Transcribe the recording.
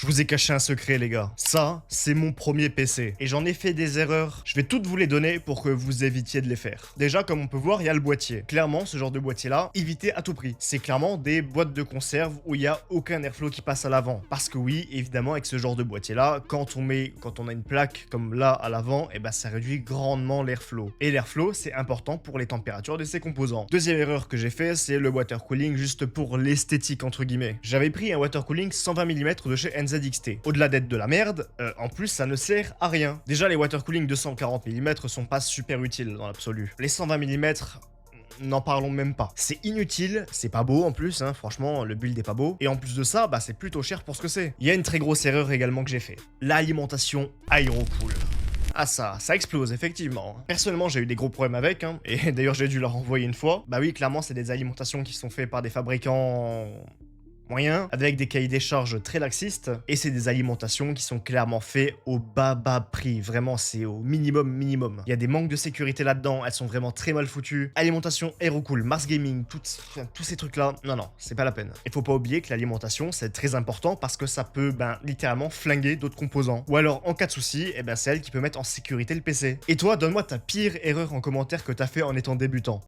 Je vous ai caché un secret les gars. Ça, c'est mon premier PC. Et j'en ai fait des erreurs. Je vais toutes vous les donner pour que vous évitiez de les faire. Déjà, comme on peut voir, il y a le boîtier. Clairement, ce genre de boîtier-là, évitez à tout prix. C'est clairement des boîtes de conserve où il n'y a aucun airflow qui passe à l'avant. Parce que oui, évidemment, avec ce genre de boîtier-là, quand on a une plaque comme là à l'avant, et ben ça réduit grandement l'airflow. Et l'airflow, c'est important pour les températures de ses composants. Deuxième erreur que j'ai fait, c'est le water cooling juste pour l'esthétique entre guillemets. J'avais pris un water cooling 120 mm de chez NZXT. Au-delà d'être de la merde, en plus ça ne sert à rien. Déjà les water cooling 240 mm sont pas super utiles dans l'absolu. Les 120 mm, n'en parlons même pas. C'est inutile, c'est pas beau en plus, hein, franchement, le build est pas beau. Et en plus de ça, bah c'est plutôt cher pour ce que c'est. Il y a une très grosse erreur également que j'ai fait. L'alimentation aérocool. Ah ça explose effectivement. Personnellement j'ai eu des gros problèmes avec, hein, et d'ailleurs j'ai dû leur renvoyer une fois. Bah oui, clairement c'est des alimentations qui sont faites par des fabricants moyen, avec des cahiers des charges très laxistes, et c'est des alimentations qui sont clairement faites au bas prix, vraiment c'est au minimum. Il y a des manques de sécurité là-dedans, elles sont vraiment très mal foutues. Alimentation Aerocool, Mars Gaming, tous ces trucs-là, non, c'est pas la peine. Il faut pas oublier que l'alimentation c'est très important parce que ça peut littéralement flinguer d'autres composants. Ou alors en cas de souci, c'est elle qui peut mettre en sécurité le PC. Et toi, donne-moi ta pire erreur en commentaire que t'as fait en étant débutant.